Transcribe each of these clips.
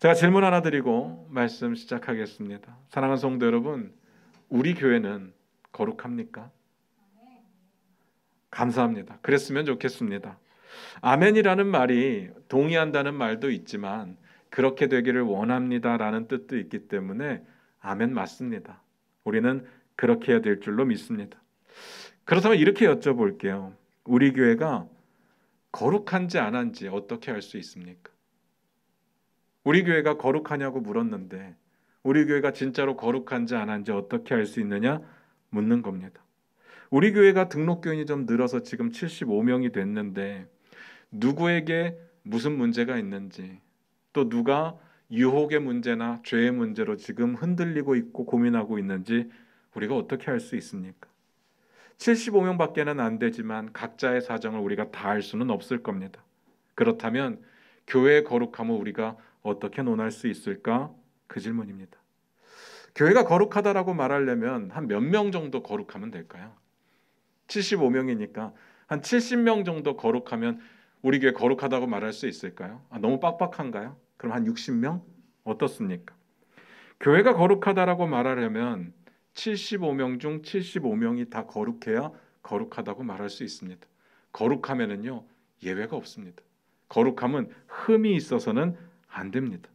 제가 질문 하나 드리고 말씀 시작하겠습니다. 사랑하는 성도 여러분, 우리 교회는 거룩합니까? 감사합니다. 그랬으면 좋겠습니다. 아멘이라는 말이 동의한다는 말도 있지만 그렇게 되기를 원합니다라는 뜻도 있기 때문에 아멘 맞습니다. 우리는 그렇게 해야 될 줄로 믿습니다. 그렇다면 이렇게 여쭤볼게요. 우리 교회가 거룩한지 안 한지 어떻게 알 수 있습니까? 우리 교회가 거룩하냐고 물었는데 우리 교회가 진짜로 거룩한지 안 한지 어떻게 알 수 있느냐 묻는 겁니다. 우리 교회가 등록교인이 좀 늘어서 지금 75명이 됐는데 누구에게 무슨 문제가 있는지, 또 누가 유혹의 문제나 죄의 문제로 지금 흔들리고 있고 고민하고 있는지 우리가 어떻게 알 수 있습니까? 75명밖에는 안 되지만 각자의 사정을 우리가 다 알 수는 없을 겁니다. 그렇다면 교회의 거룩함을 우리가 어떻게 논할 수 있을까? 그 질문입니다. 교회가 거룩하다라고 말하려면 한 몇 명 정도 거룩하면 될까요? 75명이니까 한 70명 정도 거룩하면 우리 교회 거룩하다고 말할 수 있을까요? 너무 빡빡한가요? 그럼 한 60명? 어떻습니까? 교회가 거룩하다라고 말하려면 75명 중 75명이 다 거룩해야 거룩하다고 말할 수 있습니다. 거룩하면은요 예외가 없습니다. 거룩함은 흠이 있어서는 안 됩니다.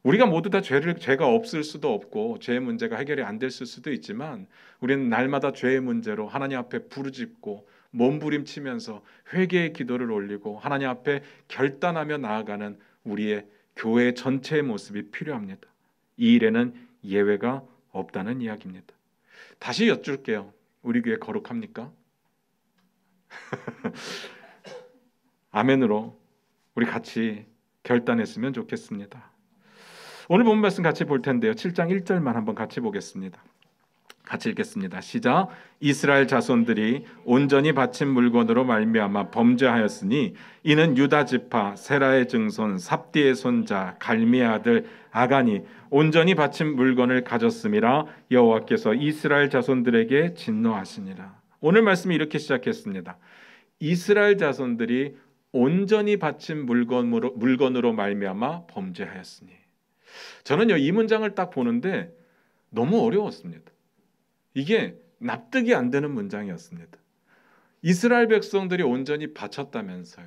우리가 모두 다 죄가 없을 수도 없고 죄의 문제가 해결이 안 됐을 수도 있지만 우리는 날마다 죄의 문제로 하나님 앞에 부르짖고 몸부림치면서 회개의 기도를 올리고 하나님 앞에 결단하며 나아가는 우리의 교회 전체의 모습이 필요합니다. 이 일에는 예외가 없다는 이야기입니다. 다시 여쭐게요. 우리 교회 거룩합니까? 아멘으로 우리 같이 결단했으면 좋겠습니다. 오늘 본 말씀 같이 볼 텐데요. 7장 1절만 한번 같이 보겠습니다. 같이 읽겠습니다. 시작. 이스라엘 자손들이 온전히 바친 물건으로 말미암아 범죄하였으니 이는 유다 지파 세라의 증손 삽디의 손자 갈미의 아들 아간이 온전히 바친 물건을 가졌음이라 여호와께서 이스라엘 자손들에게 진노하시니라. 오늘 말씀이 이렇게 시작했습니다. 이스라엘 자손들이 온전히 바친 물건으로 말미암아 범죄하였으니. 저는요 이 문장을 딱 보는데 너무 어려웠습니다. 이게 납득이 안 되는 문장이었습니다. 이스라엘 백성들이 온전히 바쳤다면서요.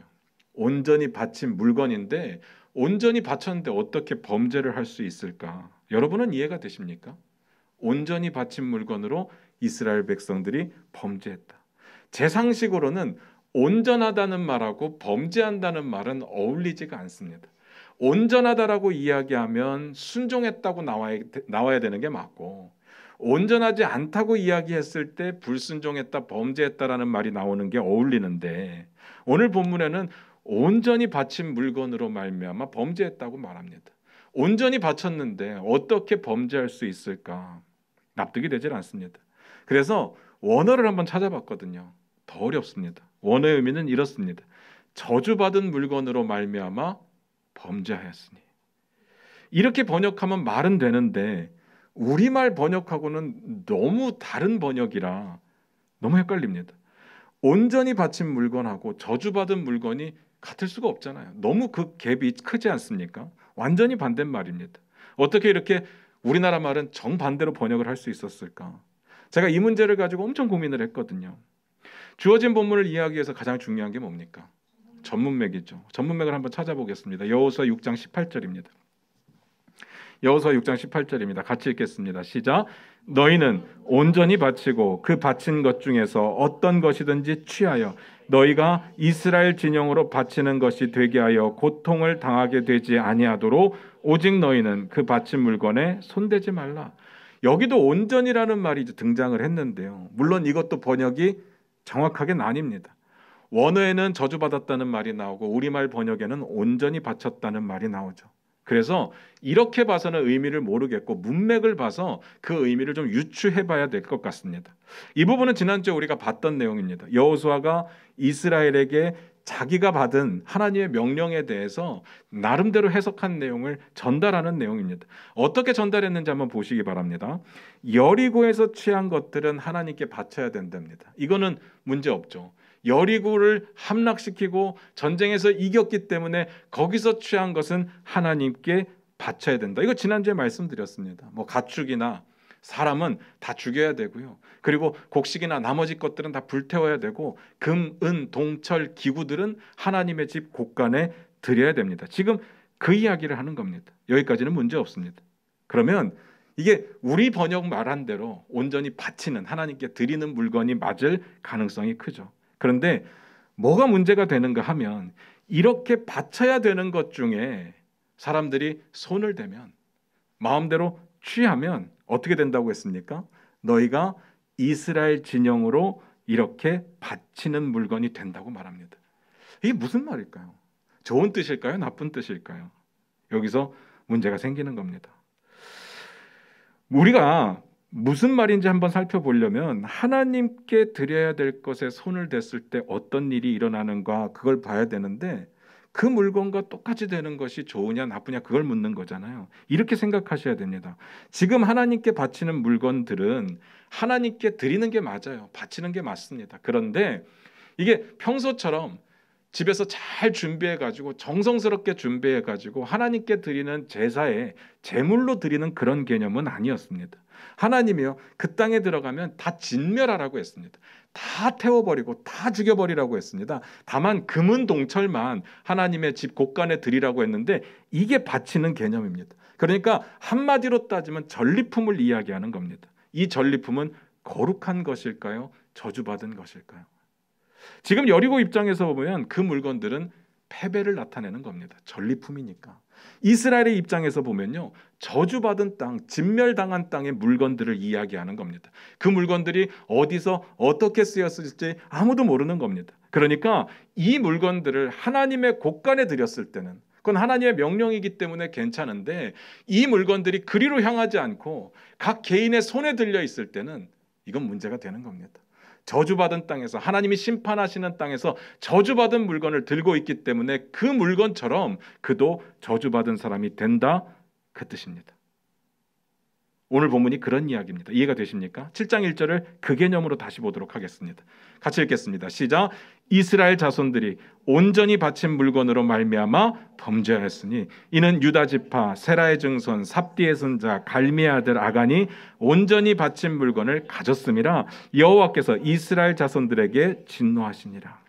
온전히 바친 물건인데 온전히 바쳤는데 어떻게 범죄를 할 수 있을까? 여러분은 이해가 되십니까? 온전히 바친 물건으로 이스라엘 백성들이 범죄했다. 제 상식으로는 온전하다는 말하고 범죄한다는 말은 어울리지가 않습니다. 온전하다라고 이야기하면 순종했다고 나와야 되는 게 맞고 온전하지 않다고 이야기했을 때 불순종했다, 범죄했다라는 말이 나오는 게 어울리는데 오늘 본문에는 온전히 바친 물건으로 말미암아 범죄했다고 말합니다. 온전히 바쳤는데 어떻게 범죄할 수 있을까? 납득이 되질 않습니다. 그래서 원어를 한번 찾아봤거든요. 더 어렵습니다. 원어의 의미는 이렇습니다. 저주받은 물건으로 말미암아 범죄하였으니. 이렇게 번역하면 말은 되는데 우리말 번역하고는 너무 다른 번역이라 너무 헷갈립니다. 온전히 바친 물건하고 저주받은 물건이 같을 수가 없잖아요. 너무 그 갭이 크지 않습니까? 완전히 반대말입니다. 어떻게 이렇게 우리나라 말은 정반대로 번역을 할 수 있었을까? 제가 이 문제를 가지고 엄청 고민을 했거든요. 주어진 본문을 이해하기 위해서 가장 중요한 게 뭡니까? 전문맥이죠. 전문맥을 한번 찾아보겠습니다. 여호수아 6장 18절입니다. 여호수아 6장 18절입니다. 같이 읽겠습니다. 시작. 너희는 온전히 바치고 그 바친 것 중에서 어떤 것이든지 취하여 너희가 이스라엘 진영으로 바치는 것이 되게 하여 고통을 당하게 되지 아니하도록 오직 너희는 그 바친 물건에 손대지 말라. 여기도 온전이라는 말이 등장을 했는데요. 물론 이것도 번역이 정확하게는 아닙니다. 원어에는 저주받았다는 말이 나오고 우리말 번역에는 온전히 바쳤다는 말이 나오죠. 그래서 이렇게 봐서는 의미를 모르겠고 문맥을 봐서 그 의미를 좀 유추해 봐야 될 것 같습니다. 이 부분은 지난주에 우리가 봤던 내용입니다. 여호수아가 이스라엘에게 자기가 받은 하나님의 명령에 대해서 나름대로 해석한 내용을 전달하는 내용입니다. 어떻게 전달했는지 한번 보시기 바랍니다. 여리고에서 취한 것들은 하나님께 바쳐야 된답니다. 이거는 문제 없죠. 여리고를 함락시키고 전쟁에서 이겼기 때문에 거기서 취한 것은 하나님께 바쳐야 된다. 이거 지난주에 말씀드렸습니다. 뭐 가축이나 사람은 다 죽여야 되고요. 그리고 곡식이나 나머지 것들은 다 불태워야 되고 금, 은, 동철, 기구들은 하나님의 집 곳간에 드려야 됩니다. 지금 그 이야기를 하는 겁니다. 여기까지는 문제 없습니다. 그러면 이게 우리 번역 말한 대로 온전히 바치는, 하나님께 드리는 물건이 맞을 가능성이 크죠. 그런데 뭐가 문제가 되는가 하면 이렇게 바쳐야 되는 것 중에 사람들이 손을 대면, 마음대로 취하면 어떻게 된다고 했습니까? 너희가 이스라엘 진영으로 이렇게 바치는 물건이 된다고 말합니다. 이게 무슨 말일까요? 좋은 뜻일까요? 나쁜 뜻일까요? 여기서 문제가 생기는 겁니다. 우리가 무슨 말인지 한번 살펴보려면 하나님께 드려야 될 것에 손을 댔을 때 어떤 일이 일어나는가 그걸 봐야 되는데 그 물건과 똑같이 되는 것이 좋으냐 나쁘냐 그걸 묻는 거잖아요. 이렇게 생각하셔야 됩니다. 지금 하나님께 바치는 물건들은 하나님께 드리는 게 맞아요. 바치는 게 맞습니다. 그런데 이게 평소처럼 집에서 잘 준비해가지고 정성스럽게 준비해가지고 하나님께 드리는 제사에 제물로 드리는 그런 개념은 아니었습니다. 하나님이요 그 땅에 들어가면 다 진멸하라고 했습니다. 다 태워버리고 다 죽여버리라고 했습니다. 다만 금은 동철만 하나님의 집 곳간에 드리라고 했는데 이게 바치는 개념입니다. 그러니까 한마디로 따지면 전리품을 이야기하는 겁니다. 이 전리품은 거룩한 것일까요? 저주받은 것일까요? 지금 여리고 입장에서 보면 그 물건들은 패배를 나타내는 겁니다. 전리품이니까. 이스라엘의 입장에서 보면요, 저주받은 땅, 진멸당한 땅의 물건들을 이야기하는 겁니다. 그 물건들이 어디서 어떻게 쓰였을지 아무도 모르는 겁니다. 그러니까 이 물건들을 하나님의 곳간에 드렸을 때는 그건 하나님의 명령이기 때문에 괜찮은데 이 물건들이 그리로 향하지 않고 각 개인의 손에 들려 있을 때는 이건 문제가 되는 겁니다. 저주받은 땅에서 하나님이 심판하시는 땅에서 저주받은 물건을 들고 있기 때문에 그 물건처럼 그도 저주받은 사람이 된다 그 뜻입니다. 오늘 본문이 그런 이야기입니다. 이해가 되십니까? 7장 1절을 그 개념으로 다시 보도록 하겠습니다. 같이 읽겠습니다. 시작. 이스라엘 자손들이 온전히 바친 물건으로 말미암아 범죄하였으니 이는 유다 지파 세라의 증손 삽디의 손자 갈미의 아들 아간이 온전히 바친 물건을 가졌음이라 여호와께서 이스라엘 자손들에게 진노하시니라.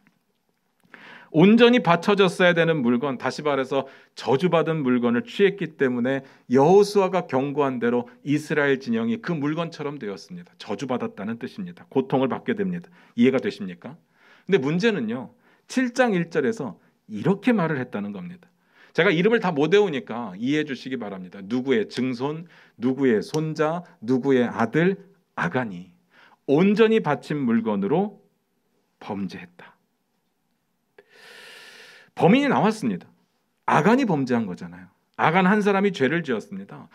온전히 바쳐졌어야 되는 물건, 다시 말해서 저주받은 물건을 취했기 때문에 여호수아가 경고한 대로 이스라엘 진영이 그 물건처럼 되었습니다. 저주받았다는 뜻입니다. 고통을 받게 됩니다. 이해가 되십니까? 근데 문제는요, 7장 1절에서 이렇게 말을 했다는 겁니다. 제가 이름을 다 못 외우니까 이해해 주시기 바랍니다. 누구의 증손, 누구의 손자, 누구의 아들 아간이 온전히 바친 물건으로 범죄했다. 범인이 나왔습니다. 아간이 범죄한 거잖아요. 아간 한 사람이 죄를 지었습니다.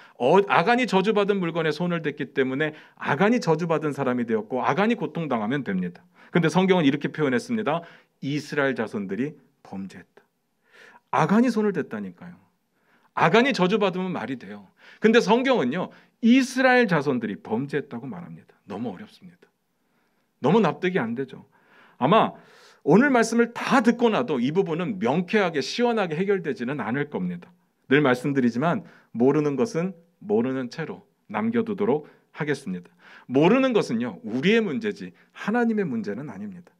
아간이 저주받은 물건에 손을 댔기 때문에 아간이 저주받은 사람이 되었고 아간이 고통당하면 됩니다. 그런데 성경은 이렇게 표현했습니다. 이스라엘 자손들이 범죄했다. 아간이 손을 댔다니까요. 아간이 저주받으면 말이 돼요. 근데 성경은요, 이스라엘 자손들이 범죄했다고 말합니다. 너무 어렵습니다. 너무 납득이 안 되죠. 아마 오늘 말씀을 다 듣고 나도 이 부분은 명쾌하게 시원하게 해결되지는 않을 겁니다. 늘 말씀드리지만 모르는 것은 모르는 채로 남겨두도록 하겠습니다. 모르는 것은요, 우리의 문제지 하나님의 문제는 아닙니다.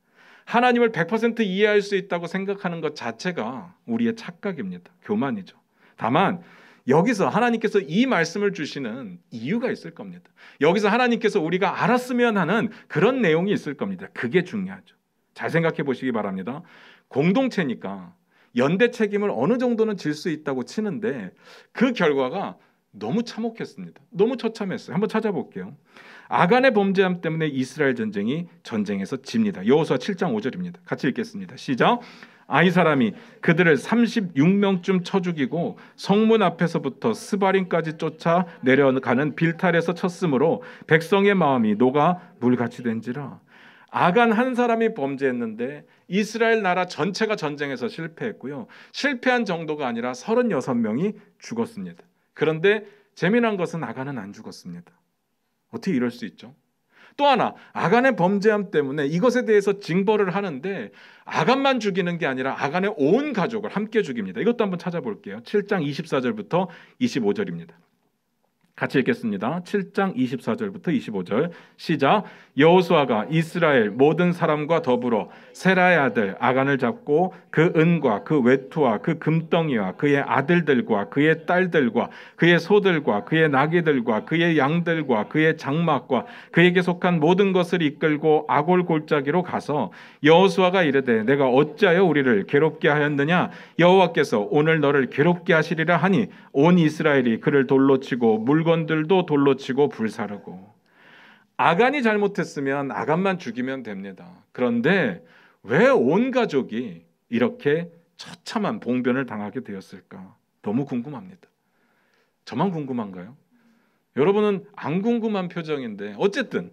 하나님을 100% 이해할 수 있다고 생각하는 것 자체가 우리의 착각입니다. 교만이죠. 다만 여기서 하나님께서 이 말씀을 주시는 이유가 있을 겁니다. 여기서 하나님께서 우리가 알았으면 하는 그런 내용이 있을 겁니다. 그게 중요하죠. 잘 생각해 보시기 바랍니다. 공동체니까 연대 책임을 어느 정도는 질 수 있다고 치는데 그 결과가 너무 참혹했습니다. 너무 처참했어요. 한번 찾아볼게요. 아간의 범죄함 때문에 이스라엘 전쟁에서 집니다. 여호수아 7장 5절입니다. 같이 읽겠습니다. 시작. 아이 사람이 그들을 36명쯤 쳐 죽이고 성문 앞에서부터 스바림까지 쫓아 내려가는 빌탈에서 쳤으므로 백성의 마음이 녹아 물같이 된지라. 아간 한 사람이 범죄했는데 이스라엘 나라 전체가 전쟁에서 실패했고요. 실패한 정도가 아니라 36명이 죽었습니다. 그런데 재미난 것은 아간은 안 죽었습니다. 어떻게 이럴 수 있죠? 또 하나 아간의 범죄함 때문에 이것에 대해서 징벌을 하는데 아간만 죽이는 게 아니라 아간의 온 가족을 함께 죽입니다. 이것도 한번 찾아볼게요. 7장 24절부터 25절입니다. 같이 읽겠습니다. 7장 24절부터 25절 시작. 여호수아가 이스라엘 모든 사람과 더불어 세라의 아들 아간을 잡고 그 은과 그 외투와 그 금덩이와 그의 아들들과 그의 딸들과 그의 소들과 그의 나귀들과 그의 양들과 그의 장막과 그에게 속한 모든 것을 이끌고 아골 골짜기로 가서 여호수아가 이르되 내가 어찌하여 우리를 괴롭게 하였느냐 여호와께서 오늘 너를 괴롭게 하시리라 하니 온 이스라엘이 그를 돌로 치고 물건들도 돌로 치고 불사르고. 아간이 잘못했으면 아간만 죽이면 됩니다. 그런데 왜 온 가족이 이렇게 처참한 봉변을 당하게 되었을까? 너무 궁금합니다. 저만 궁금한가요? 여러분은 안 궁금한 표정인데 어쨌든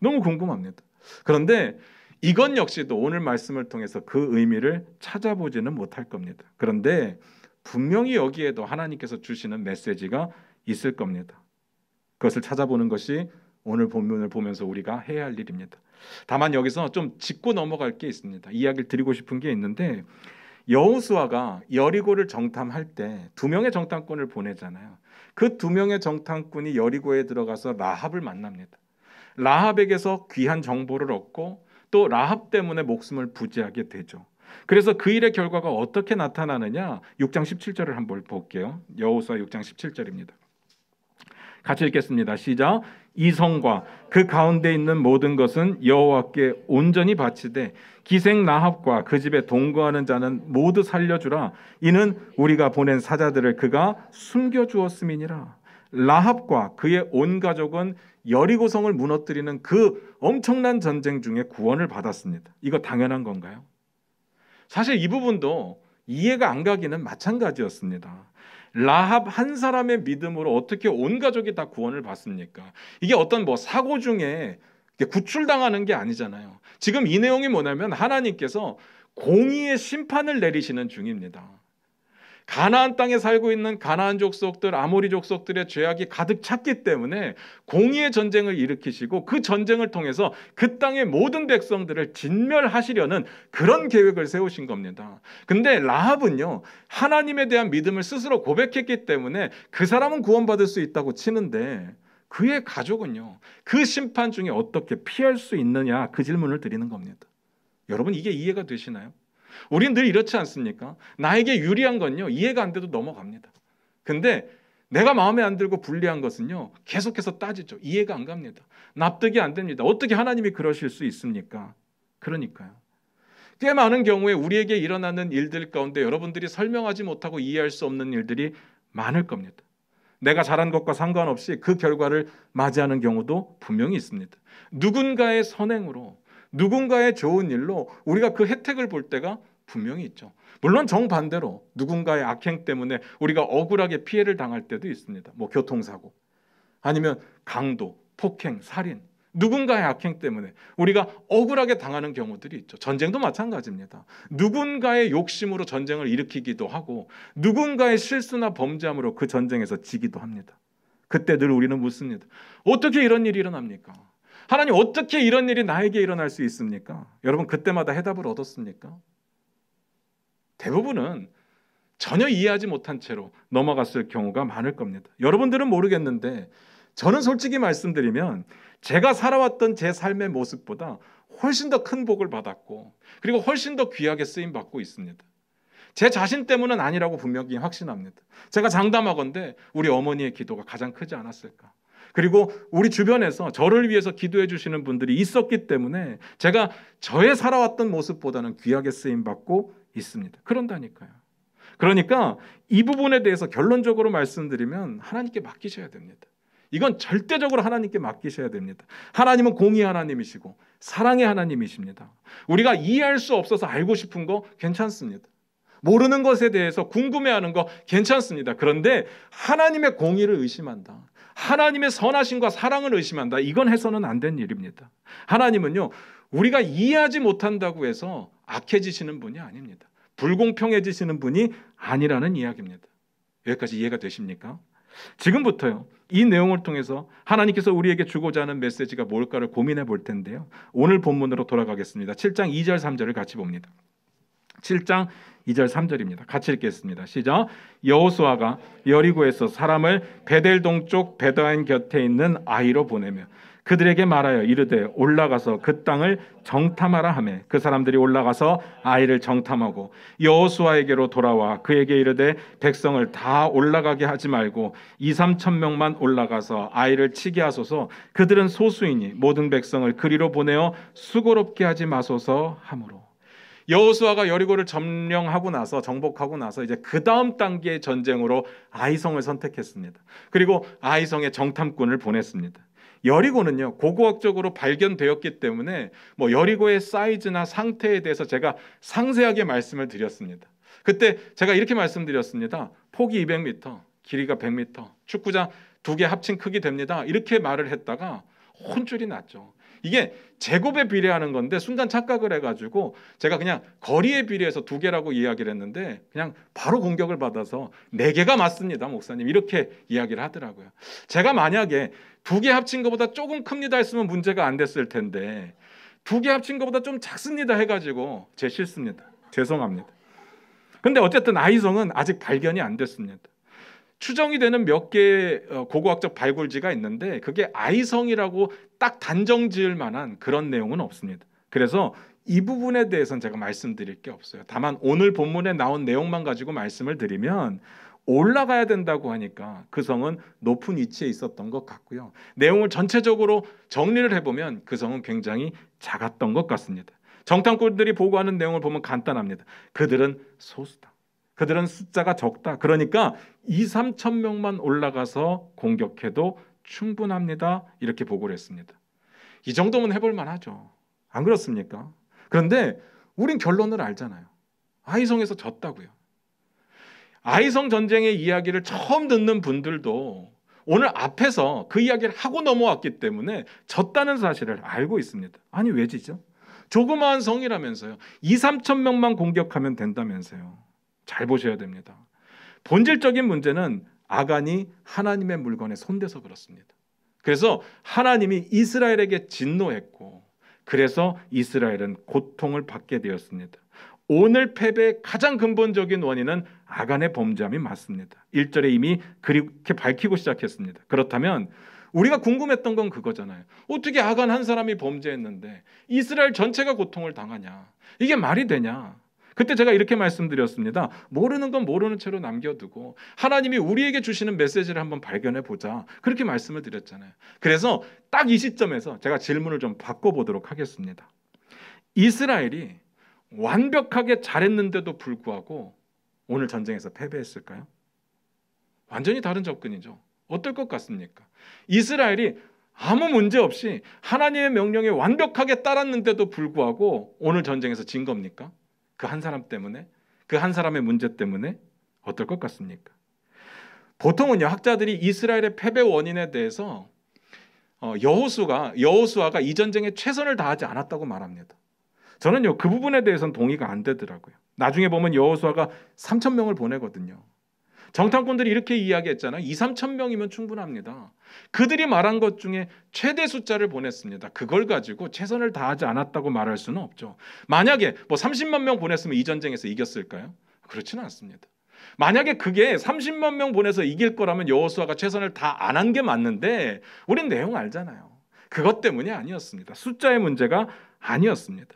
너무 궁금합니다. 그런데 이건 역시도 오늘 말씀을 통해서 그 의미를 찾아보지는 못할 겁니다. 그런데 분명히 여기에도 하나님께서 주시는 메시지가 있을 겁니다. 그것을 찾아보는 것이 오늘 본문을 보면서 우리가 해야 할 일입니다. 다만 여기서 좀 짚고 넘어갈 게 있습니다. 이야기를 드리고 싶은 게 있는데 여호수아가 여리고를 정탐할 때 2명의 정탐꾼을 보내잖아요. 그 2명의 정탐꾼이 여리고에 들어가서 라합을 만납니다. 라합에게서 귀한 정보를 얻고 또 라합 때문에 목숨을 부지하게 되죠. 그래서 그 일의 결과가 어떻게 나타나느냐 6장 17절을 한번 볼게요. 여호수아 6장 17절입니다. 같이 읽겠습니다. 시작. 이 성과 그 가운데 있는 모든 것은 여호와께 온전히 바치되 기생 라합과 그 집에 동거하는 자는 모두 살려주라. 이는 우리가 보낸 사자들을 그가 숨겨주었음이니라. 라합과 그의 온 가족은 여리고성을 무너뜨리는 그 엄청난 전쟁 중에 구원을 받았습니다. 이거 당연한 건가요? 사실 이 부분도 이해가 안 가기는 마찬가지였습니다. 라합 한 사람의 믿음으로 어떻게 온 가족이 다 구원을 받습니까? 이게 어떤 사고 중에 구출당하는 게 아니잖아요. 지금 이 내용이 뭐냐면 하나님께서 공의의 심판을 내리시는 중입니다. 가나안 땅에 살고 있는 가나안 족속들, 아모리 족속들의 죄악이 가득 찼기 때문에 공의의 전쟁을 일으키시고 그 전쟁을 통해서 그 땅의 모든 백성들을 진멸하시려는 그런 계획을 세우신 겁니다. 근데 라합은요, 하나님에 대한 믿음을 스스로 고백했기 때문에 그 사람은 구원받을 수 있다고 치는데 그의 가족은요, 그 심판 중에 어떻게 피할 수 있느냐, 그 질문을 드리는 겁니다. 여러분, 이게 이해가 되시나요? 우리는 늘 이렇지 않습니까? 나에게 유리한 건요, 이해가 안 돼도 넘어갑니다. 근데 내가 마음에 안 들고 불리한 것은요, 계속해서 따지죠. 이해가 안 갑니다. 납득이 안 됩니다. 어떻게 하나님이 그러실 수 있습니까? 그러니까요. 꽤 많은 경우에 우리에게 일어나는 일들 가운데 여러분들이 설명하지 못하고 이해할 수 없는 일들이 많을 겁니다. 내가 잘한 것과 상관없이 그 결과를 맞이하는 경우도 분명히 있습니다. 누군가의 선행으로, 누군가의 좋은 일로 우리가 그 혜택을 볼 때가 분명히 있죠. 물론 정반대로 누군가의 악행 때문에 우리가 억울하게 피해를 당할 때도 있습니다. 교통사고, 아니면 강도, 폭행, 살인, 누군가의 악행 때문에 우리가 억울하게 당하는 경우들이 있죠. 전쟁도 마찬가지입니다. 누군가의 욕심으로 전쟁을 일으키기도 하고 누군가의 실수나 범죄함으로 그 전쟁에서 지기도 합니다. 그때 늘 우리는 묻습니다. 어떻게 이런 일이 일어납니까? 하나님, 어떻게 이런 일이 나에게 일어날 수 있습니까? 여러분, 그때마다 해답을 얻었습니까? 대부분은 전혀 이해하지 못한 채로 넘어갔을 경우가 많을 겁니다. 여러분들은 모르겠는데 저는 솔직히 말씀드리면 제가 살아왔던 제 삶의 모습보다 훨씬 더 큰 복을 받았고 그리고 훨씬 더 귀하게 쓰임받고 있습니다. 제 자신 때문은 아니라고 분명히 확신합니다. 제가 장담하건대 우리 어머니의 기도가 가장 크지 않았을까. 그리고 우리 주변에서 저를 위해서 기도해 주시는 분들이 있었기 때문에 제가 저의 살아왔던 모습보다는 귀하게 쓰임받고 있습니다. 그런다니까요. 그러니까 이 부분에 대해서 결론적으로 말씀드리면 하나님께 맡기셔야 됩니다. 이건 절대적으로 하나님께 맡기셔야 됩니다. 하나님은 공의 하나님이시고 사랑의 하나님이십니다. 우리가 이해할 수 없어서 알고 싶은 거 괜찮습니다. 모르는 것에 대해서 궁금해하는 거 괜찮습니다. 그런데 하나님의 공의를 의심한다, 하나님의 선하심과 사랑을 의심한다, 이건 해서는 안 된 일입니다. 하나님은요, 우리가 이해하지 못한다고 해서 악해지시는 분이 아닙니다. 불공평해지시는 분이 아니라는 이야기입니다. 여기까지 이해가 되십니까? 지금부터요, 이 내용을 통해서 하나님께서 우리에게 주고자 하는 메시지가 뭘까를 고민해 볼 텐데요. 오늘 본문으로 돌아가겠습니다. 7장 2절 3절을 같이 봅니다. 7장 2절 3절입니다. 같이 읽겠습니다. 시작. 여호수아가 여리고에서 사람을 베델 동쪽 베다인 곁에 있는 아이로 보내며 그들에게 말하여 이르되 올라가서 그 땅을 정탐하라 하매 그 사람들이 올라가서 아이를 정탐하고 여호수아에게로 돌아와 그에게 이르되 백성을 다 올라가게 하지 말고 2-3천 명만 올라가서 아이를 치게 하소서. 그들은 소수이니 모든 백성을 그리로 보내어 수고롭게 하지 마소서 하므로. 여호수아가 여리고를 점령하고 나서 정복하고 나서 이제 그 다음 단계의 전쟁으로 아이성을 선택했습니다. 그리고 아이성에 정탐꾼을 보냈습니다. 여리고는요 고고학적으로 발견되었기 때문에 여리고의 사이즈나 상태에 대해서 제가 상세하게 말씀을 드렸습니다. 그때 제가 이렇게 말씀드렸습니다. 폭이 200m, 길이가 100m, 축구장 2개 합친 크기 됩니다. 이렇게 말을 했다가 혼쭐이 났죠. 이게 제곱에 비례하는 건데 순간 착각을 해가지고 제가 그냥 거리에 비례해서 2개라고 이야기를 했는데 그냥 바로 공격을 받아서 4개가 맞습니다 목사님 이렇게 이야기를 하더라고요. 제가 만약에 2개 합친 것보다 조금 큽니다 했으면 문제가 안 됐을 텐데 2개 합친 것보다 좀 작습니다 해가지고 제 실수입니다. 죄송합니다. 근데 어쨌든 아이성은 아직 발견이 안 됐습니다. 추정이 되는 몇 개의 고고학적 발굴지가 있는데 그게 아이성이라고 딱 단정 지을 만한 그런 내용은 없습니다. 그래서 이 부분에 대해서는 제가 말씀드릴 게 없어요. 다만 오늘 본문에 나온 내용만 가지고 말씀을 드리면 올라가야 된다고 하니까 그 성은 높은 위치에 있었던 것 같고요. 내용을 전체적으로 정리를 해보면 그 성은 굉장히 작았던 것 같습니다. 정탐꾼들이 보고하는 내용을 보면 간단합니다. 그들은 소수다. 그들은 숫자가 적다. 그러니까 2-3천 명만 올라가서 공격해도 충분합니다. 이렇게 보고를 했습니다. 이 정도면 해볼 만하죠. 안 그렇습니까? 그런데 우린 결론을 알잖아요. 아이성에서 졌다고요. 아이성 전쟁의 이야기를 처음 듣는 분들도 오늘 앞에서 그 이야기를 하고 넘어왔기 때문에 졌다는 사실을 알고 있습니다. 아니 왜 지죠? 조그마한 성이라면서요. 2-3천 명만 공격하면 된다면서요. 잘 보셔야 됩니다. 본질적인 문제는 아간이 하나님의 물건에 손대서 그렇습니다. 그래서 하나님이 이스라엘에게 진노했고 그래서 이스라엘은 고통을 받게 되었습니다. 오늘 패배의 가장 근본적인 원인은 아간의 범죄함이 맞습니다. 1절에 이미 그렇게 밝히고 시작했습니다. 그렇다면 우리가 궁금했던 건 그거잖아요. 어떻게 아간 한 사람이 범죄했는데 이스라엘 전체가 고통을 당하냐? 이게 말이 되냐? 그때 제가 이렇게 말씀드렸습니다. 모르는 건 모르는 채로 남겨두고 하나님이 우리에게 주시는 메시지를 한번 발견해 보자. 그렇게 말씀을 드렸잖아요. 그래서 딱 이 시점에서 제가 질문을 좀 바꿔보도록 하겠습니다. 이스라엘이 완벽하게 잘했는데도 불구하고 오늘 전쟁에서 패배했을까요? 완전히 다른 접근이죠. 어떨 것 같습니까? 이스라엘이 아무 문제 없이 하나님의 명령에 완벽하게 따랐는데도 불구하고 오늘 전쟁에서 진 겁니까? 그 한 사람 때문에? 그 한 사람의 문제 때문에? 어떨 것 같습니까? 보통은요, 학자들이 이스라엘의 패배 원인에 대해서 여호수아가 이 전쟁에 최선을 다하지 않았다고 말합니다. 저는요, 그 부분에 대해서는 동의가 안 되더라고요. 나중에 보면 여호수아가 3천 명을 보내거든요. 정탐꾼들이 이렇게 이야기했잖아요. 2-3천 명이면 충분합니다. 그들이 말한 것 중에 최대 숫자를 보냈습니다. 그걸 가지고 최선을 다하지 않았다고 말할 수는 없죠. 만약에 30만 명 보냈으면 이 전쟁에서 이겼을까요? 그렇지는 않습니다. 만약에 그게 30만 명 보내서 이길 거라면 여호수아가 최선을 다 안 한 게 맞는데 우린 내용 알잖아요. 그것 때문이 아니었습니다. 숫자의 문제가 아니었습니다.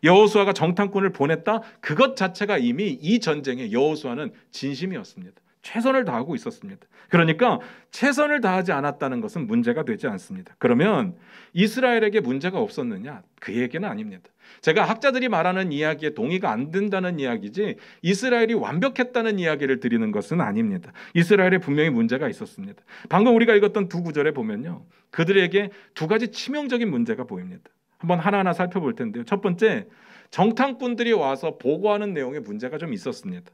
여호수아가 정탐꾼을 보냈다? 그것 자체가 이미 이 전쟁에 여호수아는 진심이었습니다. 최선을 다하고 있었습니다. 그러니까 최선을 다하지 않았다는 것은 문제가 되지 않습니다. 그러면 이스라엘에게 문제가 없었느냐? 그 얘기는 아닙니다. 제가 학자들이 말하는 이야기에 동의가 안 된다는 이야기지 이스라엘이 완벽했다는 이야기를 드리는 것은 아닙니다. 이스라엘에 분명히 문제가 있었습니다. 방금 우리가 읽었던 두 구절에 보면요, 그들에게 두 가지 치명적인 문제가 보입니다. 한번 하나하나 살펴볼 텐데요. 첫 번째, 정탐꾼들이 와서 보고하는 내용에 문제가 좀 있었습니다.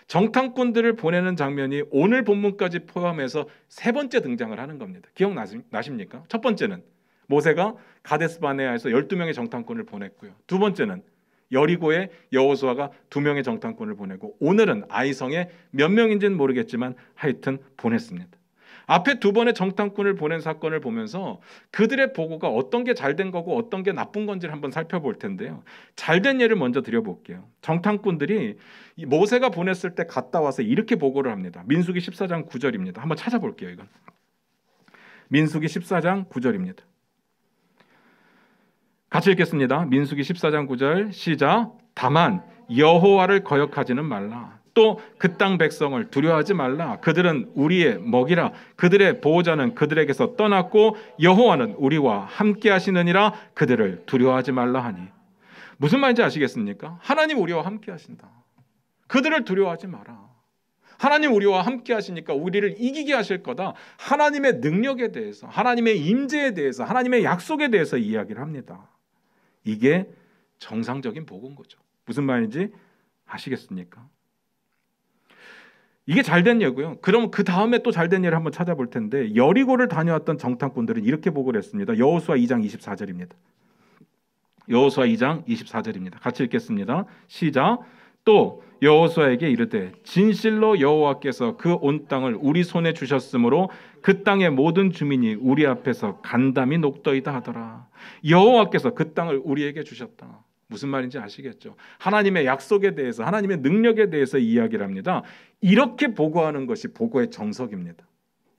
정탐꾼들을 보내는 장면이 오늘 본문까지 포함해서 세 번째 등장을 하는 겁니다. 기억나십니까? 첫 번째는 모세가 가데스 바네아에서 12명의 정탐꾼을 보냈고요. 두 번째는 여리고에 여호수아가 2명의 정탐꾼을 보내고 오늘은 아이성에 몇 명인지는 모르겠지만 하여튼 보냈습니다. 앞에 두 번의 정탐꾼을 보낸 사건을 보면서 그들의 보고가 어떤 게 잘된 거고 어떤 게 나쁜 건지를 한번 살펴볼 텐데요. 잘된 예를 먼저 드려볼게요. 정탐꾼들이 모세가 보냈을 때 갔다 와서 이렇게 보고를 합니다. 민수기 14장 9절입니다. 한번 찾아볼게요. 이건 민수기 14장 9절입니다. 같이 읽겠습니다. 민수기 14장 9절 시작. 다만 여호와를 거역하지는 말라. 또 그 땅 백성을 두려워하지 말라. 그들은 우리의 먹이라. 그들의 보호자는 그들에게서 떠났고 여호와는 우리와 함께 하시느니라. 그들을 두려워하지 말라 하니. 무슨 말인지 아시겠습니까? 하나님 우리와 함께 하신다. 그들을 두려워하지 마라. 하나님 우리와 함께 하시니까 우리를 이기게 하실 거다. 하나님의 능력에 대해서, 하나님의 임재에 대해서, 하나님의 약속에 대해서 이야기를 합니다. 이게 정상적인 복인 거죠. 무슨 말인지 아시겠습니까? 이게 잘된 예고요. 그럼 그 다음에 또 잘된 예를 한번 찾아볼 텐데 여리고를 다녀왔던 정탐꾼들은 이렇게 보고를 했습니다. 여호수아 2장 24절입니다. 여호수아 2장 24절입니다. 같이 읽겠습니다. 시작. 또 여호수아에게 이르되 진실로 여호와께서 그 온 땅을 우리 손에 주셨으므로 그 땅의 모든 주민이 우리 앞에서 간담이 녹더이다 하더라. 여호와께서 그 땅을 우리에게 주셨다. 무슨 말인지 아시겠죠? 하나님의 약속에 대해서, 하나님의 능력에 대해서 이야기를 합니다. 이렇게 보고하는 것이 보고의 정석입니다.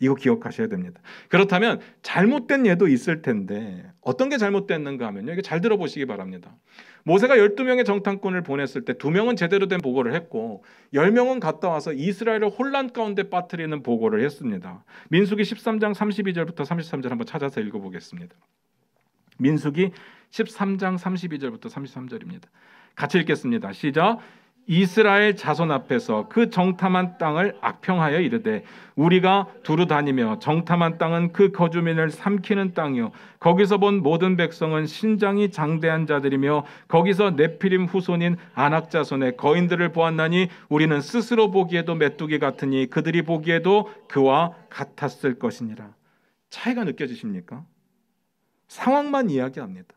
이거 기억하셔야 됩니다. 그렇다면 잘못된 예도 있을 텐데 어떤 게 잘못됐는가 하면요. 이게 잘 들어보시기 바랍니다. 모세가 12명의 정탐꾼을 보냈을 때 2명은 제대로 된 보고를 했고 10명은 갔다 와서 이스라엘을 혼란 가운데 빠뜨리는 보고를 했습니다. 민수기 13장 32절부터 33절 한번 찾아서 읽어보겠습니다. 민수기 13장 32절부터 33절입니다. 같이 읽겠습니다. 시작. 이스라엘 자손 앞에서 그 정탐한 땅을 악평하여 이르되 우리가 두루 다니며 정탐한 땅은 그 거주민을 삼키는 땅이요 거기서 본 모든 백성은 신장이 장대한 자들이며 거기서 네피림 후손인 아낙 자손의 거인들을 보았나니 우리는 스스로 보기에도 메뚜기 같으니 그들이 보기에도 그와 같았을 것이니라. 차이가 느껴지십니까? 상황만 이야기합니다.